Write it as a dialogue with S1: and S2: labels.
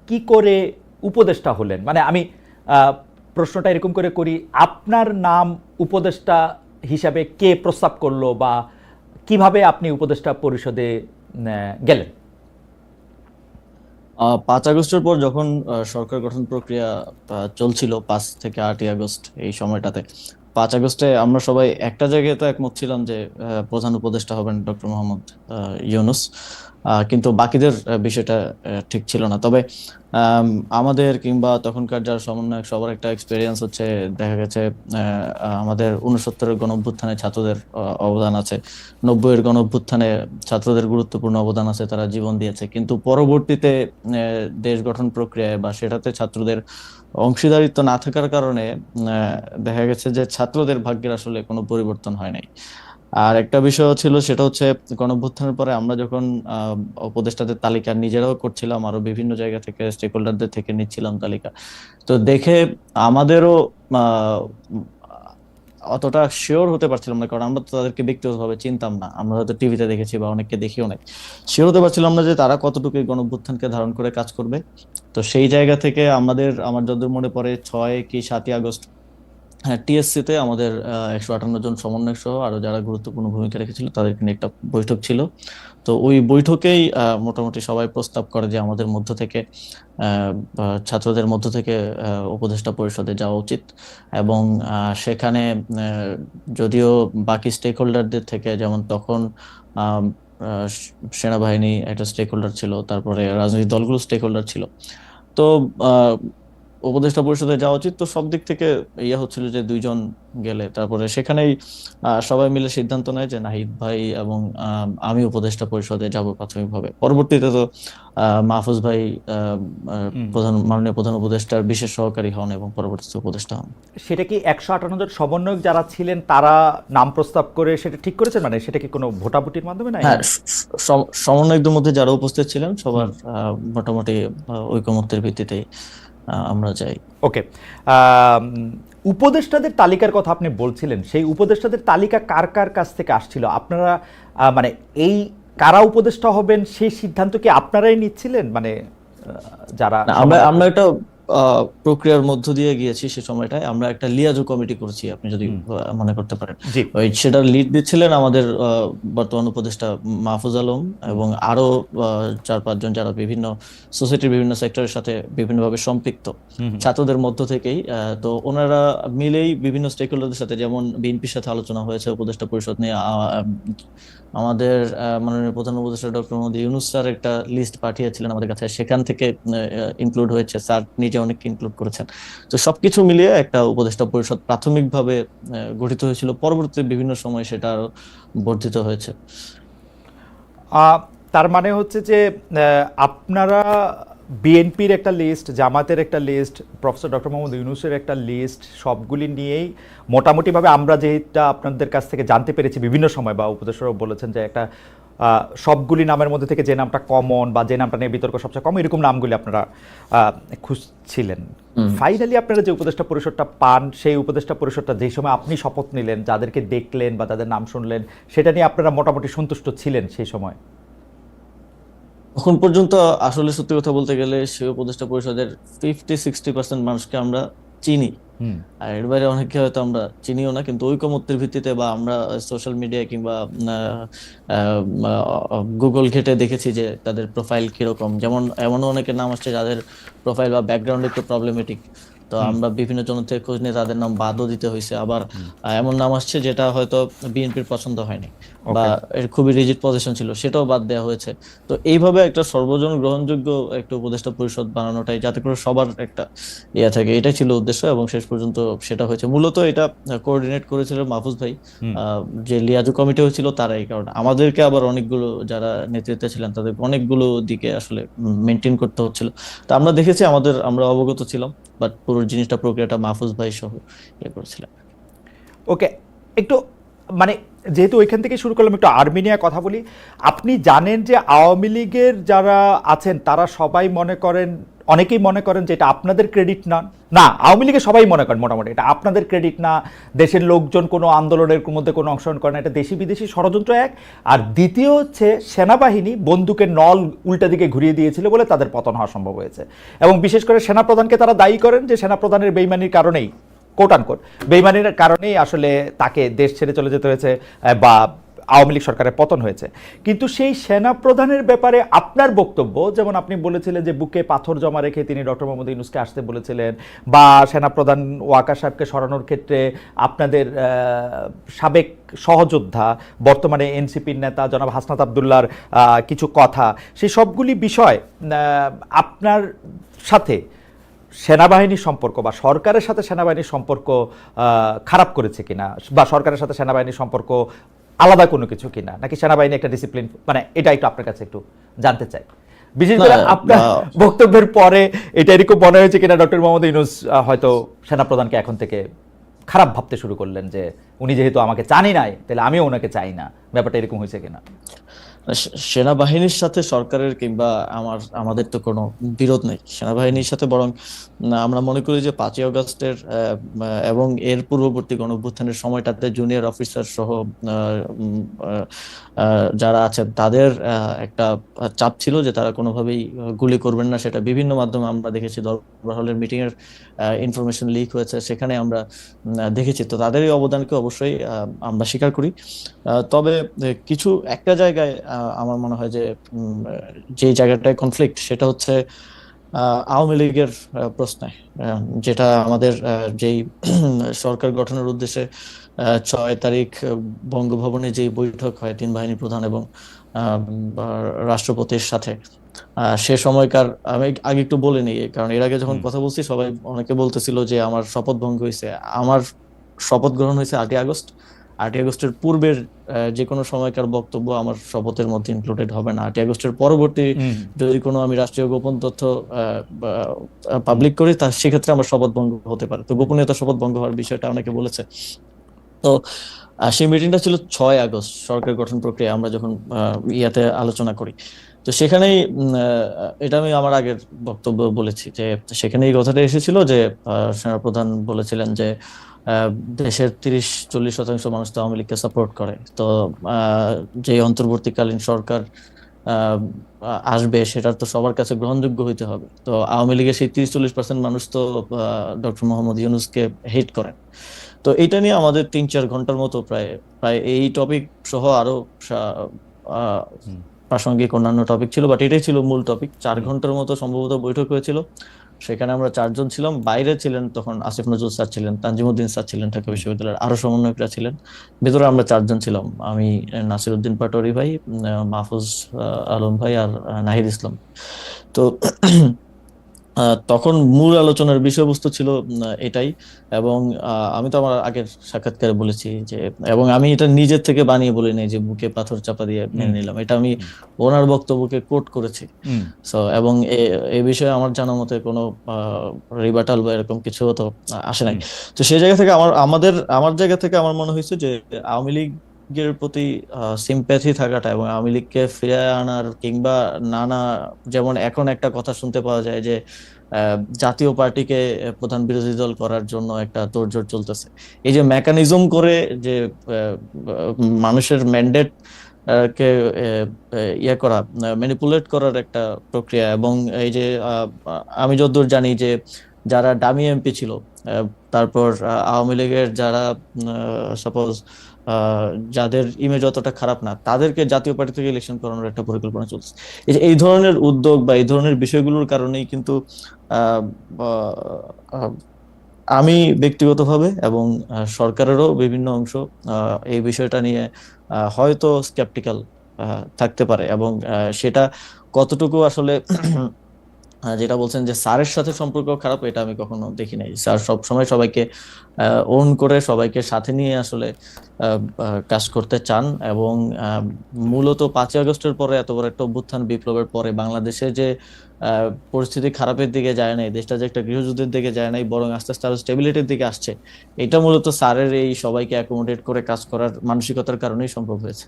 S1: কি করে উপদেষ্টা হলেন? মানে আমি প্রশ্নটা এরকম করে করি, আপনার নাম উপদেষ্টা হিসাবে কে প্রস্তাব করলো বা কিভাবে আপনি উপদেষ্টা পরিষদে গেলেন?
S2: 5 আগস্টের পর যখন সরকার গঠন প্রক্রিয়া চলছিল, 5 থেকে 8 আগস্ট এই সময়টাতে, 5 আগস্টে আমরা সবাই একটা জায়গায় তো একমত ছিলাম যে প্রধান উপদেষ্টা হবেন ডক্টর মোহাম্মদ ইউনূস। কিন্তু বাকিদের বিষয়টা ঠিক ছিল না। তবে আম, আমাদের কিংবা তখনকার যারা সমন্বয়ক সবার একটা এক্সপেরিয়েন্স হচ্ছে, দেখা গেছে আমাদের 69-এর গণ অভ্যুত্থানে ছাত্রদের অবদান আছে, 90-এর গণ অভ্যুত্থানে ছাত্রদের গুরুত্বপূর্ণ অবদান আছে, তারা জীবন দিয়েছে। কিন্তু পরবর্তীতে দেশ গঠন প্রক্রিয়ায় বা সেটাতে ছাত্রদের অংশীদারিত্ব না থাকার কারণে দেখা গেছে যে ছাত্রদের ভাগ্যের আসলে কোনো পরিবর্তন হয় নাই। আর একটা বিষয় ছিল, সেটা হচ্ছে গণঅভ্যুত্থানের পরে আমরা যখন উপদেষ্টাদের তালিকা নিজেরাও করছিলাম, আরো বিভিন্ন জায়গা থেকে স্টেক হোল্ডারদের থেকে নিচ্ছিলাম তালিকা, তো দেখে আমাদেরও আহ, অতটা শিওর হতে পারছিলাম না, কারণ আমরা তো তাদেরকে ব্যক্তিগতভাবে চিনতাম না। আমরা হয়তো টিভিতে দেখেছি বা অনেককে দেখিও নাই, শিওর হতে পারছিলাম না যে তারা কতটুকু এই গণঅভ্যুত্থানকে ধারণ করে কাজ করবে। তো সেই জায়গা থেকে আমার যতদূর মনে পড়ে 6 কি 7 আগস্ট, হ্যাঁ, টিএসসি তে আমাদের 158 জন সমন্বয়ক সহ আরো যারা গুরুত্বপূর্ণ ভূমিকা রেখেছিল তাদেরকে নিয়ে একটা বৈঠক ছিল। তো ওই বৈঠকেই মোটামুটি সবাই প্রস্তাব করে যে আমাদের মধ্য থেকে বা ছাত্রদের মধ্য থেকে উপদেষ্টা পরিষদে যাওয়া উচিত। এবং সেখানে যদিও বাকি স্টেক হোল্ডারদের থেকে, যেমন তখন আম, সেনাবাহিনী একটা স্টেক হোল্ডার ছিল, তারপরে রাজনৈতিক দলগুলো স্টেক হোল্ডার ছিল, তো উপদেষ্টা পরিষদে যাওয়া উচিত। তো সব দিক থেকে ইয়ে হচ্ছিল যে দুইজন গেলে তারপরে সেখানেই সবাই মিলে সিদ্ধান্ত নেয় যে নাহিদ ভাই এবং আমি উপদেষ্টা পরিষদে যাব প্রাথমিকভাবে। পরবর্তীতে তো মাহফুজ ভাই
S1: হুম।
S2: মাননীয় প্রধান উপদেষ্টার বিশেষ সহকারী হন এবং পরবর্তীতে উপদেষ্টা হন।
S1: সেটা কি 158 জন সমন্বয়ক যারা ছিলেন তারা নাম প্রস্তাব করে সেটা ঠিক করেছেন? মানে সেটা কি কোনো ভোটাভুটির মাধ্যমে নাই?
S2: হ্যাঁ, সমন্বয়কদের মধ্যে যারা উপস্থিত ছিলেন
S1: হুম।
S2: সবার মোটামুটি ঐকমত্যের ভিত্তিতে আমরা যাই।
S1: ওকে। আম, উপদেষ্টাদের তালিকার কথা আপনি বলছিলেন, সেই উপদেষ্টাদের তালিকা কার কার কাছ থেকে আসছিল? আপনারা মানে এই কারা উপদেষ্টা হবেন সেই সিদ্ধান্ত কি আপনারাই নিচ্ছিলেন, মানে যারা
S2: না, আমরা
S1: সমন্বয়ক?
S2: আমরা একটা প্রক্রিয়ার মধ্য দিয়ে গিয়েছি। সে সময়টায় আমরা একটা লিয়াজো কমিটি করছি, আপনি যদি
S1: হুম।
S2: মনে করতে পারেন।
S1: জি।
S2: ওই সেটার লিড দিচ্ছিলেন আমাদের বর্তমান উপদেষ্টা মাহফুজ আলম,
S1: হুম।
S2: এবং আরো 4-5 জন যারা বিভিন্ন সোসাইটির বিভিন্ন সেক্টরের সাথে বিভিন্নভাবে সম্পৃক্ত,
S1: হুম। হুম।
S2: ছাত্রদের মধ্য থেকেই। তো ওনারা মিলেই বিভিন্ন স্টেক হোল্ডারদের সাথে, যেমন বিএনপির সাথে আলোচনা হয়েছে উপদেষ্টা পরিষদ নিয়ে। আমাদের মাননীয় প্রধান উপদেষ্টা ডক্টর মোহাম্মদ ইউনূস স্যার একটা লিস্ট পাঠিয়েছিলেন আমাদের কাছে, সেখান থেকে ইনক্লুড হয়েছে, স্যার নিজে অনেককে ইনক্লুড করেছেন। তো সবকিছু মিলিয়ে একটা উপদেষ্টা পরিষদ প্রাথমিকভাবে গঠিত হয়েছিল। পরবর্তীতে বিভিন্ন সময় সেটা আরো বর্ধিত হয়েছে।
S1: তার মানে হচ্ছে যে আপনারা বিএনপির একটা লিস্ট, জামাতের একটা লিস্ট, প্রফেসর ডক্টর মোহাম্মদ ইউনূসের একটা লিস্ট, সবগুলি নিয়েই মোটামুটিভাবে আমরা যেটা আপনাদের কাছ থেকে জানতে পেরেছি বিভিন্ন সময়, বা উপদেষ্টারাও বলেছেন যে একটা সবগুলি নামের মধ্যে থেকে যে নামটা কমন বা যে নামটা নিয়ে বিতর্ক সবচেয়ে কম, এরকম নামগুলি আপনারা খুঁজছিলেন।
S2: হুম।
S1: ফাইনালি আপনারা যে উপদেষ্টা পরিষদটা পান, সেই উপদেষ্টা পরিষদটা যেই সময় আপনি শপথ নিলেন, যাদেরকে দেখলেন বা তাদের নাম শুনলেন, সেটা নিয়ে আপনারা মোটামুটি সন্তুষ্ট ছিলেন সেই সময়?
S2: এখন পর্যন্ত আসলে সত্যি কথা বলতে গেলে সে উপদেষ্টা পরিষদের 50-60% মানুষকে আমরা চিনি।
S1: হুম।
S2: আর এর বাইরে অনেককে হয়তো আমরা চিনিও না, কিন্তু ঐকমত্যের ভিত্তিতে বা আমরা সোশ্যাল মিডিয়ায় কিংবা গুগল ঘেটে দেখেছি যে তাদের প্রোফাইল কিরকম। যেমন এমনও অনেকের নাম আসছে যাদের প্রোফাইল বা ব্যাকগ্রাউন্ড একটু প্রবলেমেটিক, তো
S1: হুম।
S2: আমরা বিভিন্ন জন থেকে খোঁজ নিয়ে তাদের নাম বাদও দিতে হয়েছে। আবার
S1: হুম।
S2: এমন নাম আসছে যেটা হয়তো বিএনপির পছন্দ হয়নি বা
S1: ওকে।
S2: এর খুবই রিজিড পজিশন ছিল, সেটাও বাদ দেওয়া হয়েছে। তো এইভাবে একটা সর্বজন গ্রহণযোগ্য একটা উপদেষ্টা পরিষদ বানানোটাই, যাতে করে সবার একটা ইয়ে থাকে, এটাই ছিল উদ্দেশ্য এবং শেষ পর্যন্ত সেটা হয়েছে। মূলত এটা কোঅর্ডিনেট করেছিল মাহফুজ ভাই।
S1: হুম।
S2: যে লিয়াজু কমিটি হয়েছিল তারাই, কারণ আমাদেরকে আবার অনেকগুলো যারা নেতৃত্বে ছিলেন তাদের অনেকগুলো দিকে আসলে মেনটেন করতে হচ্ছিল। তো আমরা দেখেছি, আমরা অবগত ছিলাম, বাট পুরো জিনিসটা প্রক্রিয়াটা মাহফুজ ভাই সহ ইয়ে করেছিলেন।
S1: ওকে। একটু মানে যেহেতু ওইখান থেকে শুরু করলাম, একটু আর্মেনিয়া কথা বলি। আপনি জানেন যে আওয়ামী লীগের যারা আছেন তারা সবাই মনে করেন অনেকেই মনে করেন যে এটা আপনাদের ক্রেডিট না, না আওয়ামী লীগের সবাই মনে করেন মোটামুটি এটা আপনাদের ক্রেডিট না, দেশের লোকজন কোনো আন্দোলনের মধ্যে কোনো অংশগ্রহণ করে না, এটা দেশি বিদেশি ষড়যন্ত্র এক। আর দ্বিতীয় হচ্ছে সেনাবাহিনী বন্দুকের নল উল্টা দিকে ঘুরিয়ে দিয়েছিল বলে তাদের পতন হওয়া সম্ভব হয়েছে। এবং বিশেষ করে সেনাপ্রধানকে তারা দায়ী করেন যে সেনাপ্রধানের বেইমানির কারণেই, কোট আনকোট বেইমানির কারণেই আসলে তাকে দেশ ছেড়ে চলে যেতে হয়েছে বা আওয়ামী লীগ সরকারের পতন হয়েছে। কিন্তু সেই সেনা প্রধানের ব্যাপারে আপনার বক্তব্য, যেমন আপনি বলেছিলেন যে বুকে পাথর জমা রেখে তিনি ডক্টর মোহাম্মদ ইউনূসকে আসতে বলেছিলেন, বা সেনাপ্রধান ওয়াকার সাহেবকে সরানোর ক্ষেত্রে আপনাদের সাবেক সহযোদ্ধা বর্তমানে এনসিপির নেতা জনাব হাসনাত আবদুল্লাহর কিছু কথা, সেই সবগুলি বিষয় আপনার সাথে সেনাবাহিনীর সম্পর্ক বা সরকারের সাথে সেনাবাহিনীর সম্পর্ক খারাপ করেছে কিনা, বা সরকারের সাথে সেনাবাহিনীর সম্পর্ক আলাদা কোনো কিছু কিনা, নাকি সেনাবাহিনী একটা ডিসিপ্লিন, মানে এটা একটু আপনার কাছে একটু জানতে চাই। বিশেষ করে আপনার বক্তব্যের পরে এটা এরকম মনে হয়েছে কিনা ডক্টর মোহাম্মদ ইউনূস হয়তো সেনাপ্রধানকে এখন থেকে খারাপ ভাবতে শুরু করলেন যে উনি যেহেতু আমাকে চানই নাই তাহলে আমিও ওনাকে চাই না, ব্যাপারটা এরকম হয়েছে কিনা?
S2: সেনাবাহিনীর সাথে সরকারের কিংবা আমাদের তো কোনো বিরোধ নেই সেনাবাহিনীর সাথে, বরং আমরা মনে করি যে 5ই আগস্টের এবং এর পূর্ববর্তী গণঅভ্যুত্থানের সময়টাতে জুনিয়র অফিসার সহ যারা আছেন তাদের একটা চাপ ছিল যে তারা কোনোভাবেই গুলি করবেন না। সেটা বিভিন্ন মাধ্যমে আমরা দেখেছি, দরবার হলের মিটিং এর ইনফরমেশন লিক হয়েছে, সেখানে আমরা দেখেছি। তো তাদের এই অবদানকে অবশ্যই আমরা স্বীকার করি। তবে কিছু একটা জায়গায় আমার মনে হয় যে যে জায়গাটায় কনফ্লিক্ট সেটা হচ্ছে আওয়ামী লীগের প্রশ্নে, যেটা আমাদের যেই সরকার গঠনের উদ্দেশ্যে 6 তারিখ বঙ্গভবনে যে বৈঠক হয় 3 বাহিনী প্রধান এবং রাষ্ট্রপতির সাথে, সে সময়কার আমি আগে একটু বলে নিই, কারণ এর আগে যখন কথা বলছি সবাই অনেকে বলতেছিল যে আমার শপথ ভঙ্গ হয়েছে। আমার শপথ গ্রহণ হয়েছে 8ই আগস্ট। 8ই আগস্টের পূর্বের যে কোনো সময়কার বক্তব্য আমার শপথের মধ্যে ইনক্লুডেড হবে না। 8ই আগস্টের পরবর্তী যদি কোনো আমি রাষ্ট্রীয় গোপন তথ্য পাবলিক করি তা সেক্ষেত্রে আমার শপথ ভঙ্গ হতে পারে। তো গোপনীয়তা শপথ ভঙ্গ হওয়ার বিষয়টা অনেকে বলেছে। তো সেই মিটিংটা ছিল 6 আগস্ট, সরকার গঠন প্রক্রিয়া আমরা যখন ইয়াতে আলোচনা করি। তো সেখানেই এটা আমি আমার আগের বক্তব্য বলেছি যে সেখানে এই কথাটা এসেছিল যে সেনাপ্রধান বলেছিলেন যে দেশের 30-40% মানুষ তো আওয়ামী লীগকে সাপোর্ট করে। তো যে অন্তর্বর্তীকালীন সরকার আসবে সেটার তো সবার কাছে গ্রহণযোগ্য হইতে হবে। তো আওয়ামী লীগের সেই 30-40% মানুষ তো ডক্টর মোহাম্মদ ইউনূসকে হেট করেন। তো এটা নিয়ে আমাদের 3-4 ঘন্টার মতো প্রায় প্রায় এই টপিক সহ আরো প্রাসঙ্গিক অন্যান্য টপিক ছিল, বাট এটাই ছিল মূল টপিক। 4 ঘন্টার মতো সম্ভবত বৈঠক হয়েছিল। সেখানে আমরা 4 জন ছিলাম। বাইরে ছিলেন তখন আসিফ নজরুল স্যার ছিলেন, তানজিমউদ্দিন স্যার ছিলেন ঢাকা বিশ্ববিদ্যালয়ের, আরো সমন্বয়করা ছিলেন। ভেতরে আমরা 4 জন ছিলাম, আমি, নাসিরউদ্দিন পাটোয়ারি ভাই, মাহফুজ আলম ভাই আর নাহিদ ইসলাম। তো তখন মূল আলোচনার বিষয়বস্তু ছিল এটাই। এবং আমি তো আমার আগের সাক্ষাৎকারে বলেছি যে, এবং আমি এটা নিজের থেকে বানিয়ে বলি নাই যে বুকে পাথর চাপা দিয়ে মেনে নিলাম, এটা আমি ওনার বক্তব্যকে কোট করেছি। সো এবং এই বিষয়ে আমার জানা মতে কোনো রিবাটাল বা এরকম কিছু তো আসে নাই। তো সেই জায়গা থেকে আমার জায়গা থেকে আমার মনে হয়েছে যে আওয়ামী লীগের প্রতি সিম্প্যাথি থাকাটা এবং আওয়ামী লীগকে ফিরে আনার কিংবা নানা, যেমন এখন একটা কথা শুনতে পাওয়া যায় যে জাতীয় পার্টিকে প্রধান বিরোধী দল করার জন্য একটা তোড়জোড় চলতেছে। এই যে মেকানিজম করে যে মানুষের ম্যান্ডেট কে ইয়ে করা, ম্যানিপুলেট করার একটা প্রক্রিয়া। এবং এই যে আমি যতদূর জানি যে যারা ডামি এমপি ছিল, তারপর আওয়ামী লীগের যারা সাপোজ যাদের ইমেজ অতটা খারাপ না, তাদেরকে জাতীয় পার্টি থেকে ইলেকশন করানোর একটা পরিকল্পনা চলছে। এই ধরনের উদ্যোগ বা এই ধরনের বিষয়গুলোর কারণেই কিন্তু আমি ব্যক্তিগতভাবে এবং সরকারেরও বিভিন্ন অংশ এই বিষয়টা নিয়ে হয়তো স্কেপটিক্যাল থাকতে পারে। এবং সেটা কতটুকু আসলে যেটা বলছেন যে স্যারের সাথে সম্পর্ক খারাপ, এটা আমি কখনো দেখি নাই। স্যার সবসময় সবাইকে ওন করে সবাইকে সাথে নিয়ে আসলে কাজ করতে চান। এবং মূলত 5ই আগস্টের পরে এত বড় একটা অভ্যুত্থান বিপ্লবের পরে বাংলাদেশে যে পরিস্থিতি খারাপের দিকে যায় নাই, দেশটা যে একটা গৃহযুদ্ধের দিকে যায় নাই, বরং আস্তে আস্তে আরো স্টেবিলিটির দিকে আসছে, এটা মূলত স্যারের এই সবাইকে অ্যাকোমোডেট করে কাজ করার মানসিকতার কারণেই সম্ভব হয়েছে।